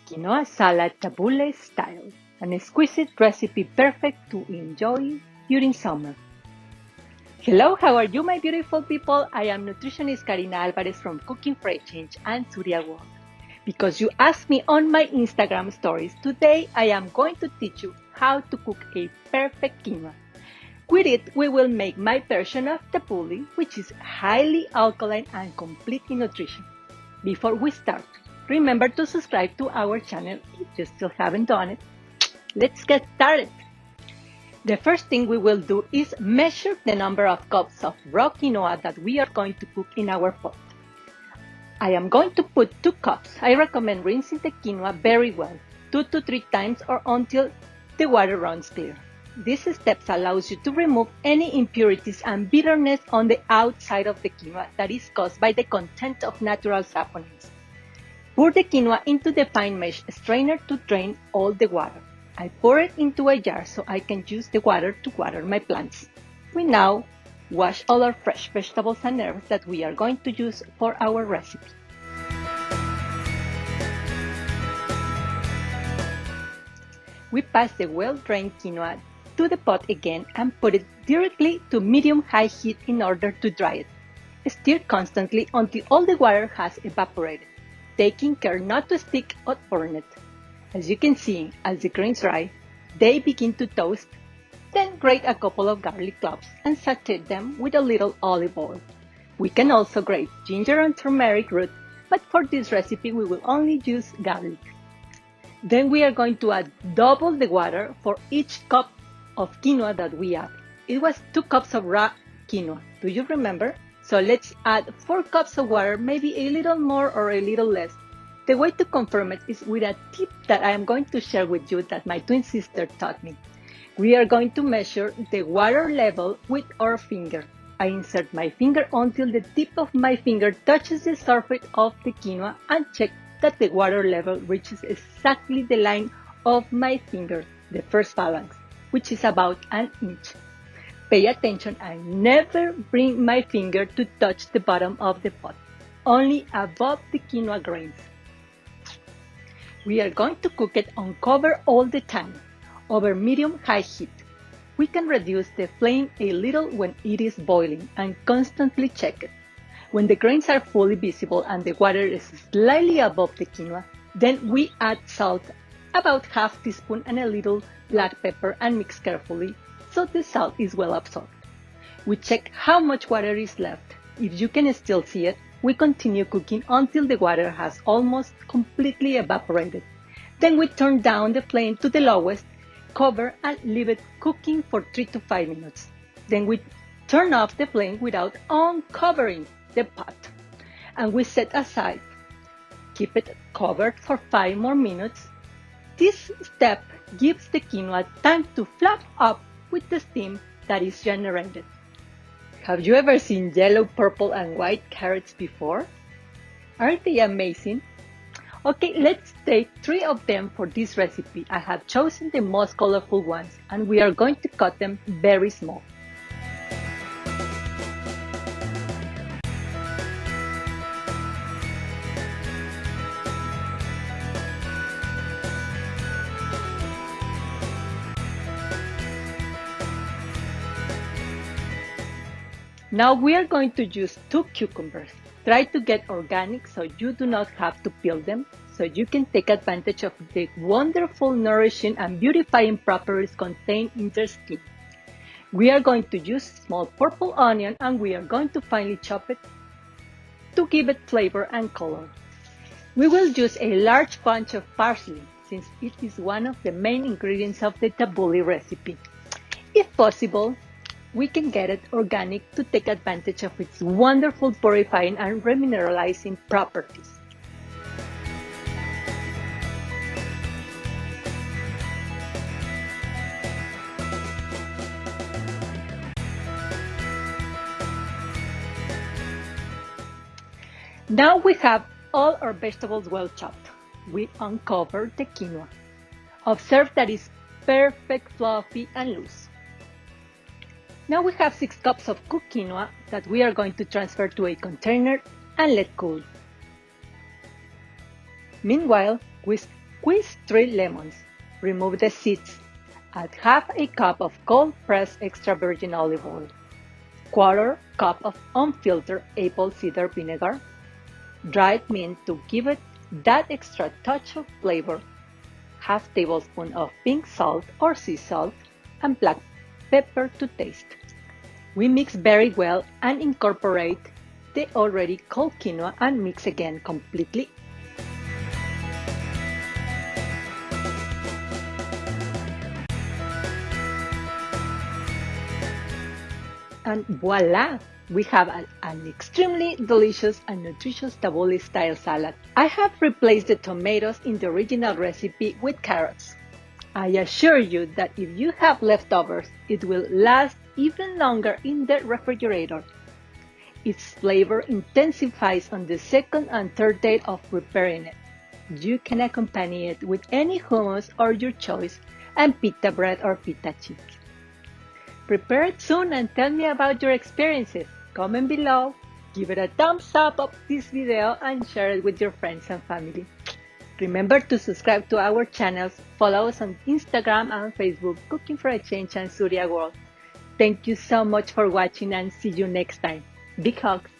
Quinoa salad tabbouleh style, an exquisite recipe perfect to enjoy during summer. Hello, how are you, my beautiful people? I am nutritionist Karina Alvarez from Cooking for a Change and Surya World. Because you asked me on my Instagram stories, today I am going to teach you how to cook a perfect quinoa. With it, we will make my version of tabbouleh, which is highly alkaline and complete in nutrition. Before we start, remember to subscribe to our channel if you still haven't done it. Let's get started. The first thing we will do is measure the number of cups of raw quinoa that we are going to cook in our pot. I am going to put 2 cups. I recommend rinsing the quinoa very well, 2 to 3 times or until the water runs clear. This step allows you to remove any impurities and bitterness on the outside of the quinoa that is caused by the content of natural saponins. Pour the quinoa into the fine mesh strainer to drain all the water. I pour it into a jar so I can use the water to water my plants. We now wash all our fresh vegetables and herbs that we are going to use for our recipe. We pass the well-drained quinoa to the pot again and put it directly to medium-high heat in order to dry it. Stir constantly until all the water has evaporated, taking care not to stick or burn it. As you can see, as the grains dry, they begin to toast. Then grate a couple of garlic cloves and saute them with a little olive oil. We can also grate ginger and turmeric root, but for this recipe we will only use garlic. Then we are going to add double the water for each cup of quinoa that we add. It was 2 cups of raw quinoa. Do you remember? So let's add 4 cups of water, maybe a little more or a little less. The way to confirm it is with a tip that I am going to share with you that my twin sister taught me. We are going to measure the water level with our finger. I insert my finger until the tip of my finger touches the surface of the quinoa and check that the water level reaches exactly the line of my finger, the first phalanx, which is about an inch. Pay attention, I never bring my finger to touch the bottom of the pot, only above the quinoa grains. We are going to cook it on cover all the time, over medium-high heat. We can reduce the flame a little when it is boiling and constantly check it. When the grains are fully visible and the water is slightly above the quinoa, then we add salt, about half teaspoon, and a little black pepper and mix carefully so the salt is well absorbed. We check how much water is left. If you can still see it, we continue cooking until the water has almost completely evaporated. Then we turn down the flame to the lowest, cover and leave it cooking for 3 to 5 minutes. Then we turn off the flame without uncovering the pot, and we set aside. Keep it covered for 5 more minutes. This step gives the quinoa time to flap up with the steam that is generated. Have you ever seen yellow, purple, and white carrots before? Aren't they amazing? Okay, let's take 3 of them for this recipe. I have chosen the most colorful ones, and we are going to cut them very small. Now we are going to use 2 cucumbers. Try to get organic so you do not have to peel them, so you can take advantage of the wonderful nourishing and beautifying properties contained in their skin. We are going to use small purple onion and we are going to finely chop it to give it flavor and color. We will use a large bunch of parsley since it is one of the main ingredients of the tabbouleh recipe. If possible, we can get it organic to take advantage of its wonderful purifying and remineralizing properties. Now we have all our vegetables well chopped. We uncover the quinoa. Observe that it's perfect, fluffy, and loose. Now we have 6 cups of cooked quinoa that we are going to transfer to a container and let cool. Meanwhile, we Squeeze 3 lemons. Remove the seeds. Add half a cup of cold pressed extra virgin olive oil. Quarter cup of unfiltered apple cider vinegar. Dried mint to give it that extra touch of flavor. Half tablespoon of pink salt or sea salt and black pepper to taste. We mix very well and incorporate the already cold quinoa and mix again completely. And voila! We have an extremely delicious and nutritious tabbouleh style salad. I have replaced the tomatoes in the original recipe with carrots. I assure you that if you have leftovers, it will last even longer in the refrigerator. Its flavor intensifies on the second and third day of preparing it. You can accompany it with any hummus or your choice and pita bread or pita cheese. Prepare it soon and tell me about your experiences. Comment below, give it a thumbs up of this video and share it with your friends and family. Remember to subscribe to our channels, follow us on Instagram and Facebook, Cooking for a Change and Surya World. Thank you so much for watching and see you next time. Big hugs!